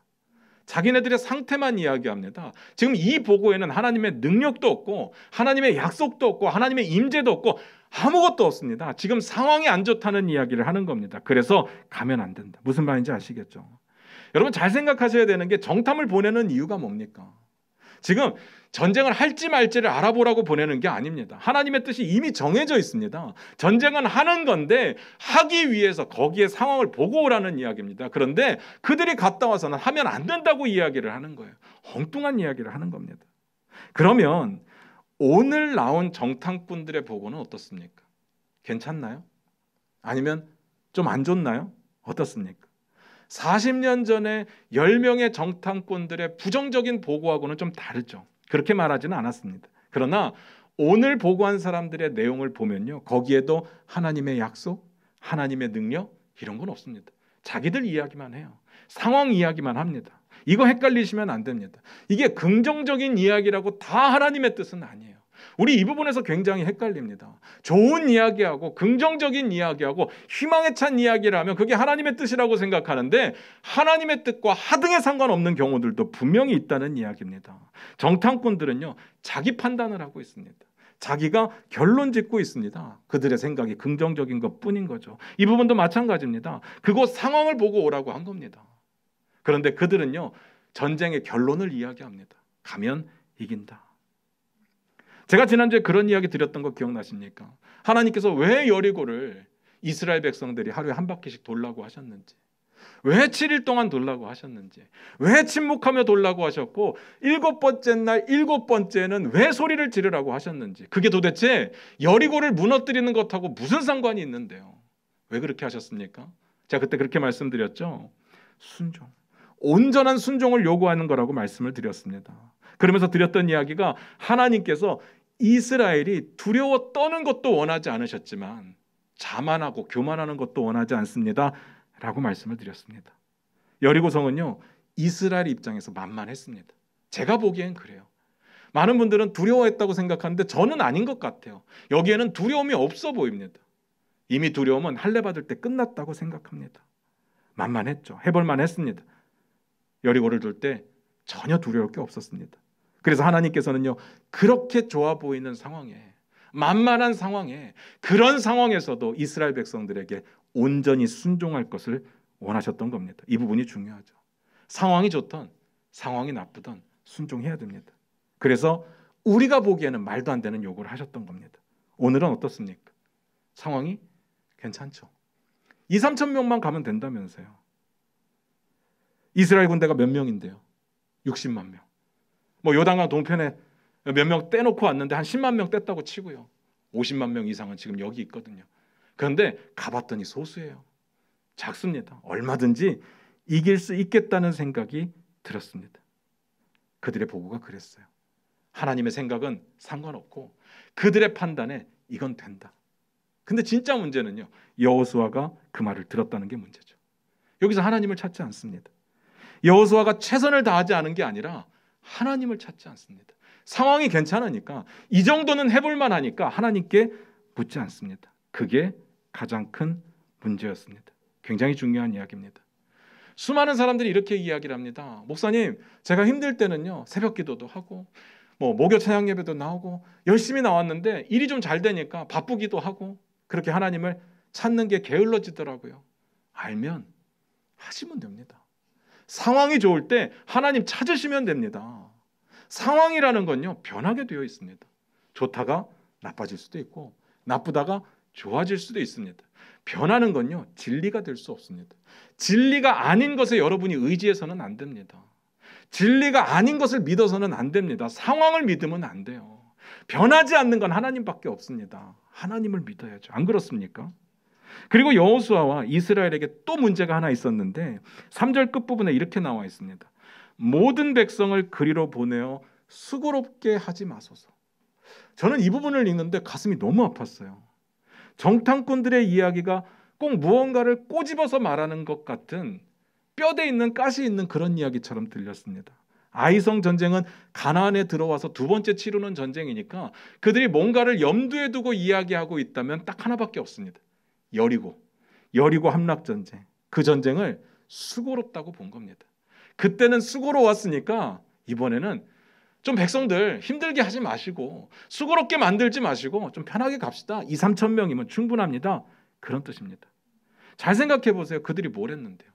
자기네들의 상태만 이야기합니다. 지금 이 보고에는 하나님의 능력도 없고 하나님의 약속도 없고 하나님의 임재도 없고 아무것도 없습니다. 지금 상황이 안 좋다는 이야기를 하는 겁니다. 그래서 가면 안 된다. 무슨 말인지 아시겠죠? 여러분 잘 생각하셔야 되는 게 정탐을 보내는 이유가 뭡니까? 지금 전쟁을 할지 말지를 알아보라고 보내는 게 아닙니다. 하나님의 뜻이 이미 정해져 있습니다. 전쟁은 하는 건데 하기 위해서 거기에 상황을 보고 오라는 이야기입니다. 그런데 그들이 갔다 와서는 하면 안 된다고 이야기를 하는 거예요. 엉뚱한 이야기를 하는 겁니다. 그러면 오늘 나온 정탐꾼들의 보고는 어떻습니까? 괜찮나요? 아니면 좀 안 좋나요? 어떻습니까? 40년 전에 10명의 정탐꾼들의 부정적인 보고하고는 좀 다르죠. 그렇게 말하지는 않았습니다. 그러나 오늘 보고한 사람들의 내용을 보면요. 거기에도 하나님의 약속, 하나님의 능력 이런 건 없습니다. 자기들 이야기만 해요. 상황 이야기만 합니다. 이거 헷갈리시면 안 됩니다. 이게 긍정적인 이야기라고 다 하나님의 뜻은 아니에요. 우리 이 부분에서 굉장히 헷갈립니다. 좋은 이야기하고 긍정적인 이야기하고 희망에 찬 이야기를 하면 그게 하나님의 뜻이라고 생각하는데 하나님의 뜻과 하등에 상관없는 경우들도 분명히 있다는 이야기입니다. 정탐꾼들은요. 자기 판단을 하고 있습니다. 자기가 결론 짓고 있습니다. 그들의 생각이 긍정적인 것뿐인 거죠. 이 부분도 마찬가지입니다. 그곳 상황을 보고 오라고 한 겁니다. 그런데 그들은요. 전쟁의 결론을 이야기합니다. 가면 이긴다. 제가 지난주에 그런 이야기 드렸던 거 기억나십니까? 하나님께서 왜 여리고를 이스라엘 백성들이 하루에 한 바퀴씩 돌라고 하셨는지, 왜 7일 동안 돌라고 하셨는지, 왜 침묵하며 돌라고 하셨고 7번째 날 7번째는 왜 소리를 지르라고 하셨는지, 그게 도대체 여리고를 무너뜨리는 것하고 무슨 상관이 있는데요? 왜 그렇게 하셨습니까? 제가 그때 그렇게 말씀드렸죠. 순종, 온전한 순종을 요구하는 거라고 말씀을 드렸습니다. 그러면서 드렸던 이야기가 하나님께서 이스라엘이 두려워 떠는 것도 원하지 않으셨지만 자만하고 교만하는 것도 원하지 않습니다 라고 말씀을 드렸습니다. 여리고성은요 이스라엘 입장에서 만만했습니다. 제가 보기엔 그래요. 많은 분들은 두려워했다고 생각하는데 저는 아닌 것 같아요. 여기에는 두려움이 없어 보입니다. 이미 두려움은 할례 받을 때 끝났다고 생각합니다. 만만했죠. 해볼만 했습니다. 여리고를 둘 때 전혀 두려울 게 없었습니다. 그래서 하나님께서는요 그렇게 좋아 보이는 상황에 만만한 상황에, 그런 상황에서도 이스라엘 백성들에게 온전히 순종할 것을 원하셨던 겁니다. 이 부분이 중요하죠. 상황이 좋던 상황이 나쁘던 순종해야 됩니다. 그래서 우리가 보기에는 말도 안 되는 요구를 하셨던 겁니다. 오늘은 어떻습니까? 상황이 괜찮죠. 2, 3천 명만 가면 된다면서요. 이스라엘 군대가 몇 명인데요? 60만 명. 뭐 요단강 동편에 몇 명 떼놓고 왔는데 한 10만 명 뗐다고 치고요. 50만 명 이상은 지금 여기 있거든요. 그런데 가봤더니 소수예요. 작습니다. 얼마든지 이길 수 있겠다는 생각이 들었습니다. 그들의 보고가 그랬어요. 하나님의 생각은 상관없고 그들의 판단에 이건 된다. 근데 진짜 문제는요, 여호수아가 그 말을 들었다는 게 문제죠. 여기서 하나님을 찾지 않습니다. 여호수아가 최선을 다하지 않은 게 아니라 하나님을 찾지 않습니다. 상황이 괜찮으니까, 이 정도는 해볼 만하니까 하나님께 묻지 않습니다. 그게 가장 큰 문제였습니다. 굉장히 중요한 이야기입니다. 수많은 사람들이 이렇게 이야기를 합니다. 목사님, 제가 힘들 때는요, 새벽 기도도 하고 목요 찬양 예배도 나오고 열심히 나왔는데 일이 좀 잘 되니까 바쁘기도 하고 그렇게 하나님을 찾는 게 게을러지더라고요. 알면 하시면 됩니다. 상황이 좋을 때 하나님 찾으시면 됩니다. 상황이라는 건요, 변하게 되어 있습니다. 좋다가 나빠질 수도 있고 나쁘다가 좋아질 수도 있습니다. 변하는 건요, 진리가 될 수 없습니다. 진리가 아닌 것에 여러분이 의지해서는 안 됩니다. 진리가 아닌 것을 믿어서는 안 됩니다. 상황을 믿으면 안 돼요. 변하지 않는 건 하나님밖에 없습니다. 하나님을 믿어야죠. 안 그렇습니까? 그리고 여호수아와 이스라엘에게 또 문제가 하나 있었는데 3절 끝부분에 이렇게 나와 있습니다. 모든 백성을 그리로 보내어 수고롭게 하지 마소서. 저는 이 부분을 읽는데 가슴이 너무 아팠어요. 정탐꾼들의 이야기가 꼭 무언가를 꼬집어서 말하는 것 같은 뼈대 있는 가시 있는 그런 이야기처럼 들렸습니다. 아이성 전쟁은 가나안에 들어와서 두 번째 치르는 전쟁이니까 그들이 뭔가를 염두에 두고 이야기하고 있다면 딱 하나밖에 없습니다. 여리고 함락 전쟁. 그 전쟁을 수고롭다고 본 겁니다. 그때는 수고로웠으니까 이번에는 좀 백성들 힘들게 하지 마시고 수고롭게 만들지 마시고 좀 편하게 갑시다. 2, 3천 명이면 충분합니다. 그런 뜻입니다. 잘 생각해 보세요. 그들이 뭘 했는데요?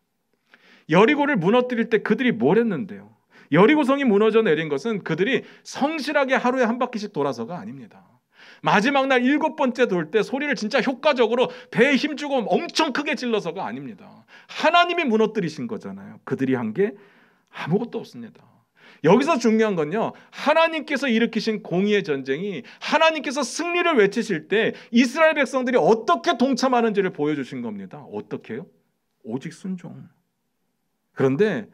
여리고를 무너뜨릴 때 그들이 뭘 했는데요? 여리고성이 무너져 내린 것은 그들이 성실하게 하루에 한 바퀴씩 돌아서가 아닙니다. 마지막 날 7번째 돌 때 소리를 진짜 효과적으로 배에 힘주고 엄청 크게 질러서가 아닙니다. 하나님이 무너뜨리신 거잖아요. 그들이 한 게 아무것도 없습니다. 여기서 중요한 건요, 하나님께서 일으키신 공의의 전쟁이 하나님께서 승리를 외치실 때 이스라엘 백성들이 어떻게 동참하는지를 보여주신 겁니다. 어떻게요? 오직 순종. 그런데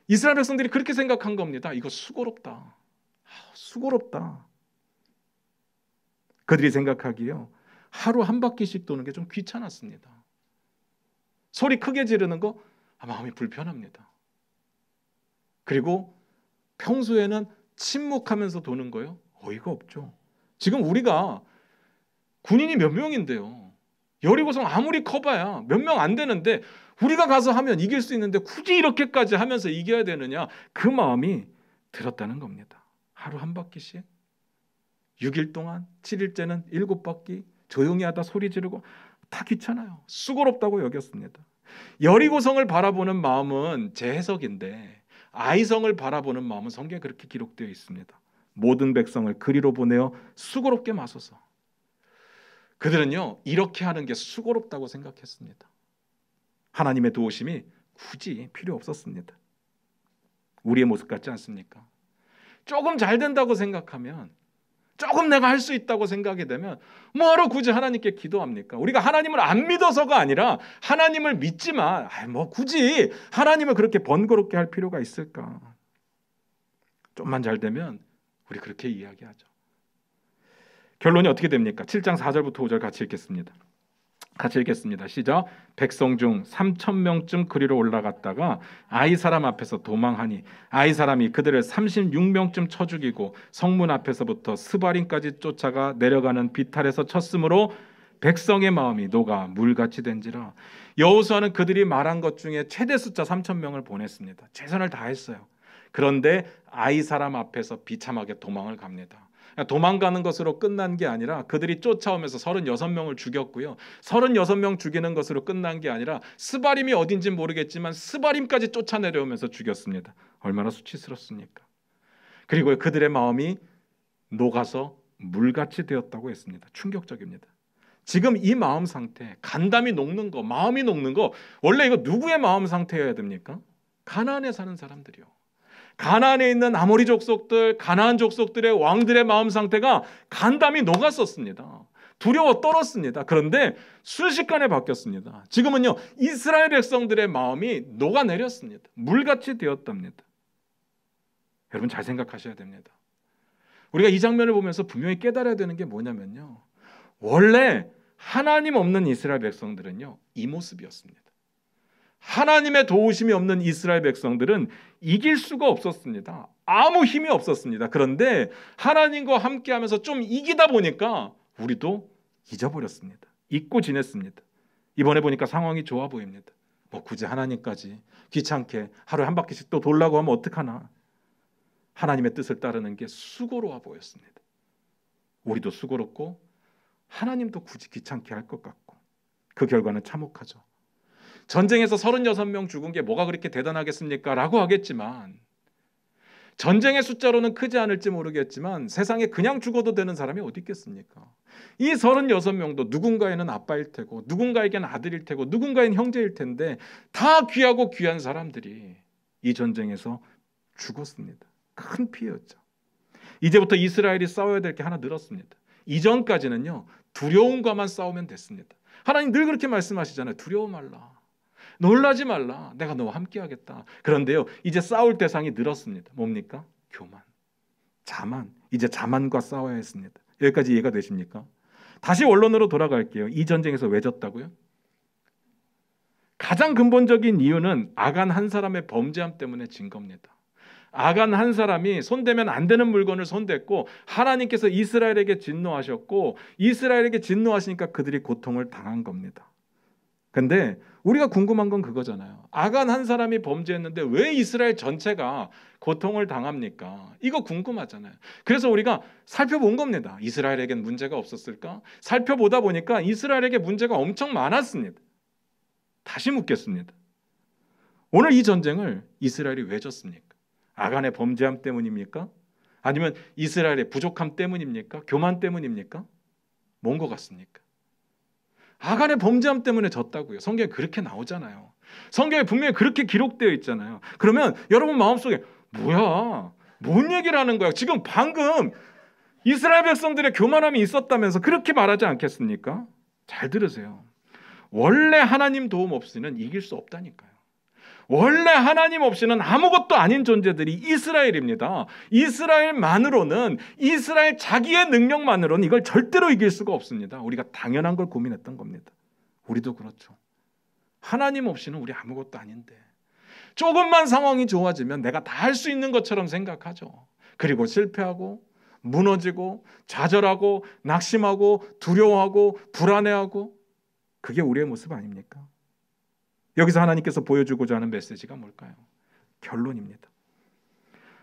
이스라엘 백성들이 그렇게 생각한 겁니다. 이거 수고롭다. 수고롭다. 그들이 생각하기에요, 하루 한 바퀴씩 도는 게 좀 귀찮았습니다. 소리 크게 지르는 거 마음이 불편합니다. 그리고 평소에는 침묵하면서 도는 거요, 어이가 없죠. 지금 우리가 군인이 몇 명인데요, 여리고성 아무리 커봐야 몇 명 안 되는데 우리가 가서 하면 이길 수 있는데 굳이 이렇게까지 하면서 이겨야 되느냐, 그 마음이 들었다는 겁니다. 하루 한 바퀴씩 6일 동안 7일째는 7바퀴 조용히 하다 소리 지르고 다 귀찮아요. 수고롭다고 여겼습니다. 여리고성을 바라보는 마음은 제 해석인데 아이성을 바라보는 마음은 성경에 그렇게 기록되어 있습니다. 모든 백성을 그리로 보내어 수고롭게 마소서. 그들은요, 이렇게 하는 게 수고롭다고 생각했습니다. 하나님의 도우심이 굳이 필요 없었습니다. 우리의 모습 같지 않습니까? 조금 잘 된다고 생각하면, 조금 내가 할 수 있다고 생각이 되면 뭐하러 굳이 하나님께 기도합니까? 우리가 하나님을 안 믿어서가 아니라 하나님을 믿지만 굳이 하나님을 그렇게 번거롭게 할 필요가 있을까? 좀만 잘 되면 우리 그렇게 이야기하죠. 결론이 어떻게 됩니까? 7장 4절부터 5절 같이 읽겠습니다. 시작. 백성 중 3,000명쯤 그리로 올라갔다가 아이 사람 앞에서 도망하니 아이 사람이 그들을 36명쯤 쳐 죽이고 성문 앞에서부터 스바림까지 쫓아가 내려가는 비탈에서 쳤으므로 백성의 마음이 녹아 물같이 된지라. 여호수아는 그들이 말한 것 중에 최대 숫자 3,000명을 보냈습니다. 최선을 다했어요. 그런데 아이 사람 앞에서 비참하게 도망을 갑니다. 도망가는 것으로 끝난 게 아니라 그들이 쫓아오면서 36명을 죽였고요. 36명 죽이는 것으로 끝난 게 아니라 스바림이 어딘지 모르겠지만 스바림까지 쫓아내려오면서 죽였습니다. 얼마나 수치스럽습니까? 그리고 그들의 마음이 녹아서 물같이 되었다고 했습니다. 충격적입니다. 지금 이 마음 상태, 간담이 녹는 거, 마음이 녹는 거, 원래 이거 누구의 마음 상태여야 됩니까? 가나안에 사는 사람들이요. 가나안에 있는 아모리 족속들, 가나안 족속들의 왕들의 마음 상태가 간담이 녹았었습니다. 두려워 떨었습니다. 그런데 순식간에 바뀌었습니다. 지금은요, 이스라엘 백성들의 마음이 녹아내렸습니다. 물같이 되었답니다. 여러분 잘 생각하셔야 됩니다. 우리가 이 장면을 보면서 분명히 깨달아야 되는 게 뭐냐면요, 원래 하나님 없는 이스라엘 백성들은요, 이 모습이었습니다. 하나님의 도우심이 없는 이스라엘 백성들은 이길 수가 없었습니다. 아무 힘이 없었습니다. 그런데 하나님과 함께하면서 좀 이기다 보니까 우리도 잊어버렸습니다. 잊고 지냈습니다. 이번에 보니까 상황이 좋아 보입니다. 뭐 굳이 하나님까지 귀찮게 하루에 한 바퀴씩 또 돌라고 하면 어떡하나. 하나님의 뜻을 따르는 게 수고로워 보였습니다. 우리도 수고롭고 하나님도 굳이 귀찮게 할 것 같고, 그 결과는 참혹하죠. 전쟁에서 36명 죽은 게 뭐가 그렇게 대단하겠습니까? 라고 하겠지만, 전쟁의 숫자로는 크지 않을지 모르겠지만 세상에 그냥 죽어도 되는 사람이 어디 있겠습니까? 이 36명도 누군가에는 아빠일 테고, 누군가에게는 아들일 테고, 누군가에는 형제일 텐데 다 귀하고 귀한 사람들이 이 전쟁에서 죽었습니다. 큰 피해였죠. 이제부터 이스라엘이 싸워야 될 게 하나 늘었습니다. 이전까지는요, 두려움과만 싸우면 됐습니다. 하나님 늘 그렇게 말씀하시잖아요. 두려워 말라, 놀라지 말라, 내가 너와 함께 하겠다. 그런데요, 이제 싸울 대상이 늘었습니다. 뭡니까? 교만, 자만. 이제 자만과 싸워야 했습니다. 여기까지 이해가 되십니까? 다시 원론으로 돌아갈게요. 이 전쟁에서 왜 졌다고요? 가장 근본적인 이유는 아간 한 사람의 범죄함 때문에 진 겁니다. 아간 한 사람이 손대면 안 되는 물건을 손댔고, 하나님께서 이스라엘에게 진노하셨고, 이스라엘에게 진노하시니까 그들이 고통을 당한 겁니다. 근데 우리가 궁금한 건 그거잖아요. 아간 한 사람이 범죄했는데 왜 이스라엘 전체가 고통을 당합니까? 이거 궁금하잖아요. 그래서 우리가 살펴본 겁니다. 이스라엘에겐 문제가 없었을까? 살펴보다 보니까 이스라엘에게 문제가 엄청 많았습니다. 다시 묻겠습니다. 오늘 이 전쟁을 이스라엘이 왜 졌습니까? 아간의 범죄함 때문입니까? 아니면 이스라엘의 부족함 때문입니까? 교만 때문입니까? 뭔 것 같습니까? 아간의 범죄함 때문에 졌다고요. 성경에 그렇게 나오잖아요. 성경에 분명히 그렇게 기록되어 있잖아요. 그러면 여러분 마음속에 뭐야? 뭔 얘기를 하는 거야? 지금 방금 이스라엘 백성들의 교만함이 있었다면서 그렇게 말하지 않겠습니까? 잘 들으세요. 원래 하나님 도움 없이는 이길 수 없다니까요. 원래 하나님 없이는 아무것도 아닌 존재들이 이스라엘입니다. 이스라엘만으로는, 이스라엘 자기의 능력만으로는 이걸 절대로 이길 수가 없습니다. 우리가 당연한 걸 고민했던 겁니다. 우리도 그렇죠. 하나님 없이는 우리 아무것도 아닌데 조금만 상황이 좋아지면 내가 다 할 수 있는 것처럼 생각하죠. 그리고 실패하고 무너지고 좌절하고 낙심하고 두려워하고 불안해하고, 그게 우리의 모습 아닙니까? 여기서 하나님께서 보여주고자 하는 메시지가 뭘까요? 결론입니다.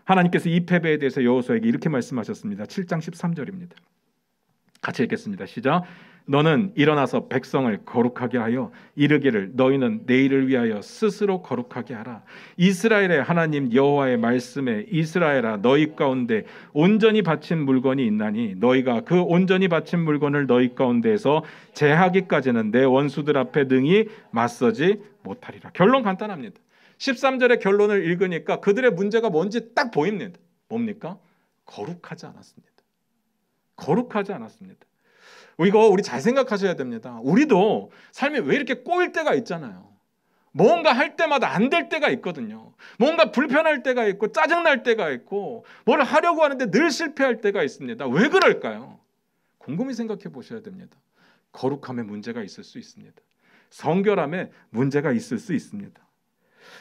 하나님께서 이 패배에 대해서 여호수아에게 이렇게 말씀하셨습니다. 7장 13절입니다. 같이 읽겠습니다. 시작. 너는 일어나서 백성을 거룩하게 하여 이르기를 너희는 내일을 위하여 스스로 거룩하게 하라. 이스라엘의 하나님 여호와의 말씀에 이스라엘아 너희 가운데 온전히 바친 물건이 있나니 너희가 그 온전히 바친 물건을 너희 가운데에서 제하기까지는 내 원수들 앞에 능히 맞서지 못하리라. 결론 간단합니다. 13절의 결론을 읽으니까 그들의 문제가 뭔지 딱 보입니다. 뭡니까? 거룩하지 않았습니다. 거룩하지 않았습니다. 이거 우리 잘 생각하셔야 됩니다. 우리도 삶에 왜 이렇게 꼬일 때가 있잖아요. 뭔가 할 때마다 안 될 때가 있거든요. 뭔가 불편할 때가 있고 짜증날 때가 있고 뭘 하려고 하는데 늘 실패할 때가 있습니다. 왜 그럴까요? 곰곰이 생각해 보셔야 됩니다. 거룩함에 문제가 있을 수 있습니다. 성결함에 문제가 있을 수 있습니다.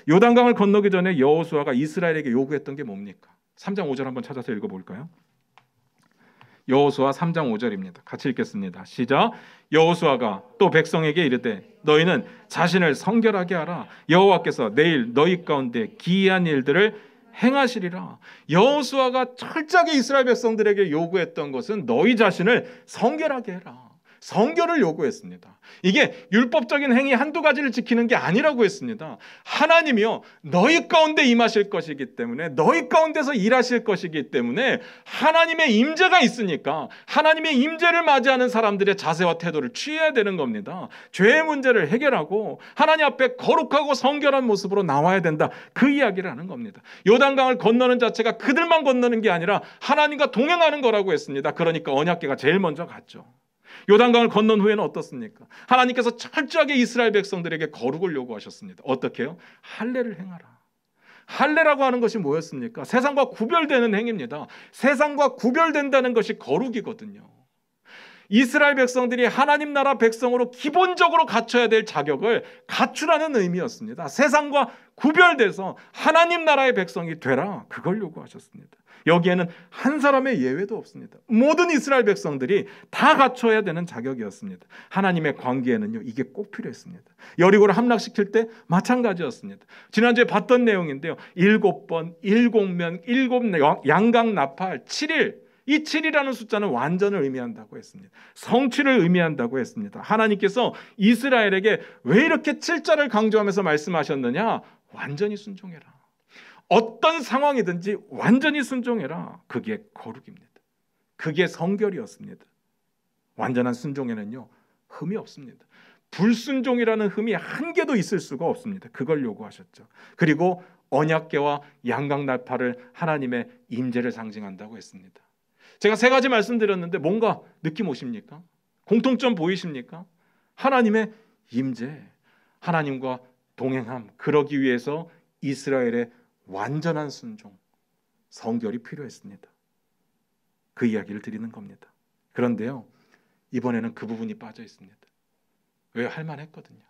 요단강을 건너기 전에 여호수아가 이스라엘에게 요구했던 게 뭡니까? 3장 5절 한번 찾아서 읽어볼까요? 여호수아 3장 5절입니다. 같이 읽겠습니다. 시작. 여호수아가 또 백성에게 이르되 너희는 자신을 성결하게 하라. 여호와께서 내일 너희 가운데 기이한 일들을 행하시리라. 여호수아가 철저하게 이스라엘 백성들에게 요구했던 것은 너희 자신을 성결하게 해라. 성결을 요구했습니다. 이게 율법적인 행위 한두 가지를 지키는 게 아니라고 했습니다. 하나님이요 너희 가운데 임하실 것이기 때문에, 너희 가운데서 일하실 것이기 때문에 하나님의 임재가 있으니까 하나님의 임재를 맞이하는 사람들의 자세와 태도를 취해야 되는 겁니다. 죄의 문제를 해결하고 하나님 앞에 거룩하고 성결한 모습으로 나와야 된다, 그 이야기를 하는 겁니다. 요단강을 건너는 자체가 그들만 건너는 게 아니라 하나님과 동행하는 거라고 했습니다. 그러니까 언약궤가 제일 먼저 갔죠. 요단강을 건넌 후에는 어떻습니까? 하나님께서 철저하게 이스라엘 백성들에게 거룩을 요구하셨습니다. 어떻게 해요? 할례를 행하라. 할례라고 하는 것이 뭐였습니까? 세상과 구별되는 행위입니다. 세상과 구별된다는 것이 거룩이거든요. 이스라엘 백성들이 하나님 나라 백성으로 기본적으로 갖춰야 될 자격을 갖추라는 의미였습니다. 세상과 구별돼서 하나님 나라의 백성이 되라, 그걸 요구하셨습니다. 여기에는 한 사람의 예외도 없습니다. 모든 이스라엘 백성들이 다 갖춰야 되는 자격이었습니다. 하나님의 관계에는요 이게 꼭 필요했습니다. 여리고를 함락시킬 때 마찬가지였습니다. 지난주에 봤던 내용인데요, 7번, 7면, 7양각 나팔, 7일, 이 7이라는 숫자는 완전을 의미한다고 했습니다. 성취를 의미한다고 했습니다. 하나님께서 이스라엘에게 왜 이렇게 7자를 강조하면서 말씀하셨느냐? 완전히 순종해라. 어떤 상황이든지 완전히 순종해라. 그게 거룩입니다. 그게 성결이었습니다. 완전한 순종에는요 흠이 없습니다. 불순종이라는 흠이 한 개도 있을 수가 없습니다. 그걸 요구하셨죠. 그리고 언약궤와 양각나팔을 하나님의 임재를 상징한다고 했습니다. 제가 세 가지 말씀드렸는데 뭔가 느낌 오십니까? 공통점 보이십니까? 하나님의 임재, 하나님과 동행함, 그러기 위해서 이스라엘의 완전한 순종, 성결이 필요했습니다. 그 이야기를 드리는 겁니다. 그런데요, 이번에는 그 부분이 빠져 있습니다. 왜? 할만했거든요.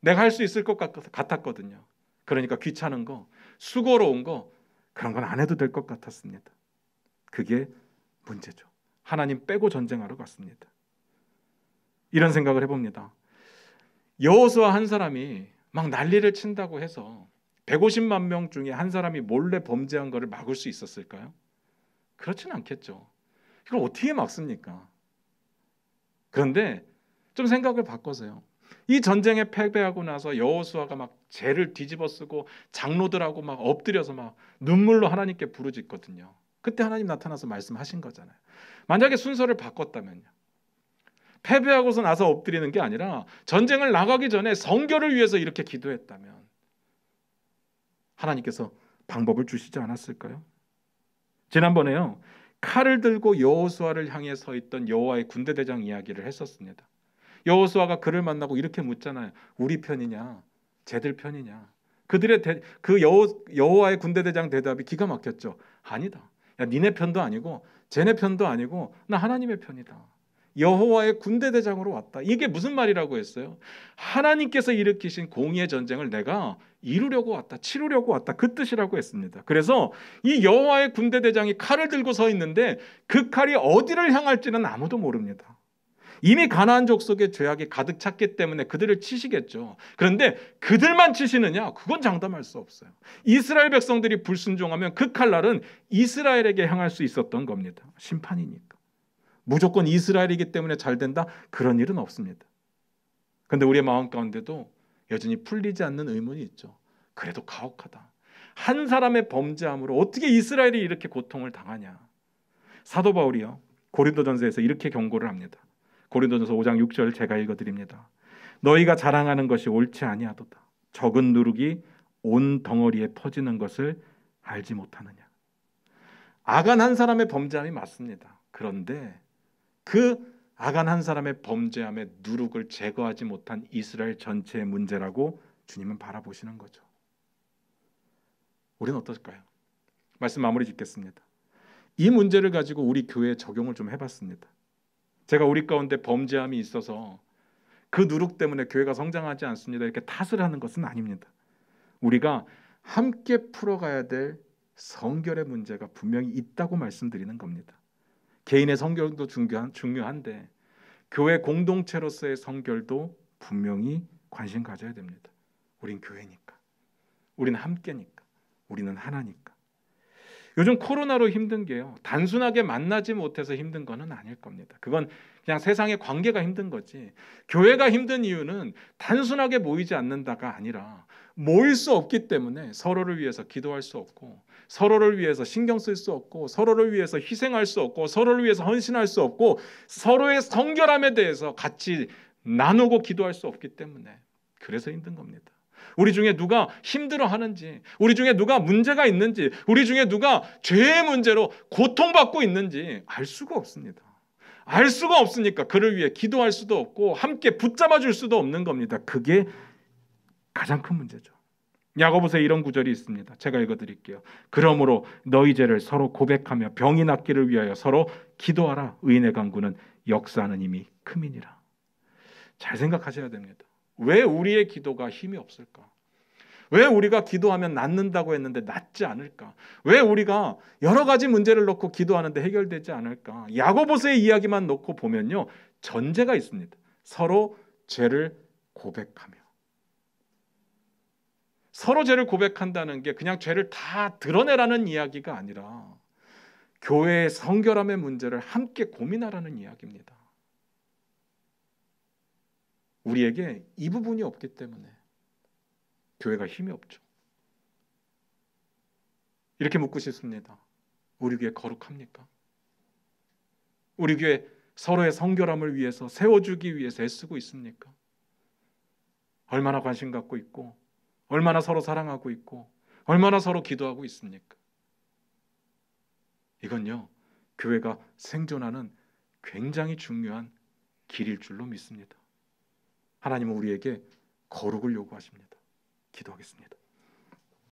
내가 할 수 있을 것 같았거든요. 그러니까 귀찮은 거, 수고로운 거, 그런 건 안 해도 될 것 같았습니다. 그게 문제죠. 하나님 빼고 전쟁하러 갔습니다. 이런 생각을 해봅니다. 여호수아 한 사람이 막 난리를 친다고 해서 150만 명 중에 한 사람이 몰래 범죄한 것을 막을 수 있었을까요? 그렇지는 않겠죠. 이걸 어떻게 막습니까? 그런데 좀 생각을 바꿔서요. 이 전쟁에 패배하고 나서 여호수아가 막 죄를 뒤집어쓰고 장로들하고 막 엎드려서 막 눈물로 하나님께 부르짖거든요. 그때 하나님 나타나서 말씀하신 거잖아요. 만약에 순서를 바꿨다면요, 패배하고서 나서 엎드리는 게 아니라 전쟁을 나가기 전에 성결을 위해서 이렇게 기도했다면 하나님께서 방법을 주시지 않았을까요? 지난번에요, 칼을 들고 여호수아를 향해 서 있던 여호와의 군대대장 이야기를 했었습니다. 여호수아가 그를 만나고 이렇게 묻잖아요. 우리 편이냐 쟤들 편이냐. 그들의 여호와의 군대대장 대답이 기가 막혔죠. 아니다. 야, 니네 편도 아니고 쟤네 편도 아니고 나 하나님의 편이다. 여호와의 군대대장으로 왔다. 이게 무슨 말이라고 했어요? 하나님께서 일으키신 공의의 전쟁을 내가 이루려고 왔다, 치르려고 왔다, 그 뜻이라고 했습니다. 그래서 이 여호와의 군대대장이 칼을 들고 서 있는데 그 칼이 어디를 향할지는 아무도 모릅니다. 이미 가나안 족속의 죄악이 가득 찼기 때문에 그들을 치시겠죠. 그런데 그들만 치시느냐? 그건 장담할 수 없어요. 이스라엘 백성들이 불순종하면 그 칼날은 이스라엘에게 향할 수 있었던 겁니다. 심판이니까. 무조건 이스라엘이기 때문에 잘 된다? 그런 일은 없습니다. 그런데 우리의 마음 가운데도 여전히 풀리지 않는 의문이 있죠. 그래도 가혹하다. 한 사람의 범죄함으로 어떻게 이스라엘이 이렇게 고통을 당하냐? 사도 바울이요, 고린도전서에서 이렇게 경고를 합니다. 고린도전서 5장 6절 제가 읽어드립니다. 너희가 자랑하는 것이 옳지 아니하도다. 적은 누룩이 온 덩어리에 퍼지는 것을 알지 못하느냐. 아간 한 사람의 범죄함이 맞습니다. 그런데 그 아간 한 사람의 범죄함의 누룩을 제거하지 못한 이스라엘 전체의 문제라고 주님은 바라보시는 거죠. 우리는 어떨까요? 말씀 마무리 짓겠습니다. 이 문제를 가지고 우리 교회에 적용을 좀 해봤습니다. 제가 우리 가운데 범죄함이 있어서 그 누룩 때문에 교회가 성장하지 않습니다, 이렇게 탓을 하는 것은 아닙니다. 우리가 함께 풀어가야 될 성결의 문제가 분명히 있다고 말씀드리는 겁니다. 개인의 성결도 중요한데 교회 공동체로서의 성결도 분명히 관심 가져야 됩니다. 우린 교회니까, 우린 함께니까, 우리는 하나니까. 요즘 코로나로 힘든 게요, 단순하게 만나지 못해서 힘든 거는 아닐 겁니다. 그건 그냥 세상의 관계가 힘든 거지, 교회가 힘든 이유는 단순하게 모이지 않는다가 아니라 모일 수 없기 때문에 서로를 위해서 기도할 수 없고, 서로를 위해서 신경 쓸 수 없고, 서로를 위해서 희생할 수 없고, 서로를 위해서 헌신할 수 없고, 서로의 성결함에 대해서 같이 나누고 기도할 수 없기 때문에 그래서 힘든 겁니다. 우리 중에 누가 힘들어하는지, 우리 중에 누가 문제가 있는지, 우리 중에 누가 죄의 문제로 고통받고 있는지 알 수가 없습니다. 알 수가 없으니까 그를 위해 기도할 수도 없고 함께 붙잡아 줄 수도 없는 겁니다. 그게 가장 큰 문제죠. 야고보서에 이런 구절이 있습니다. 제가 읽어드릴게요. 그러므로 너희 죄를 서로 고백하며 병이 낫기를 위하여 서로 기도하라. 의인의 간구는 역사하는 힘이 큼이니라. 잘 생각하셔야 됩니다. 왜 우리의 기도가 힘이 없을까? 왜 우리가 기도하면 낫는다고 했는데 낫지 않을까? 왜 우리가 여러 가지 문제를 놓고 기도하는데 해결되지 않을까? 야고보서의 이야기만 놓고 보면요, 전제가 있습니다. 서로 죄를 고백하며. 서로 죄를 고백한다는 게 그냥 죄를 다 드러내라는 이야기가 아니라 교회의 성결함의 문제를 함께 고민하라는 이야기입니다. 우리에게 이 부분이 없기 때문에 교회가 힘이 없죠. 이렇게 묻고 싶습니다. 우리 교회 거룩합니까? 우리 교회 서로의 성결함을 위해서 세워주기 위해서 애쓰고 있습니까? 얼마나 관심 갖고 있고, 얼마나 서로 사랑하고 있고, 얼마나 서로 기도하고 있습니까? 이건요, 교회가 생존하는 굉장히 중요한 길일 줄로 믿습니다. 하나님은 우리에게 거룩을 요구하십니다. 기도하겠습니다.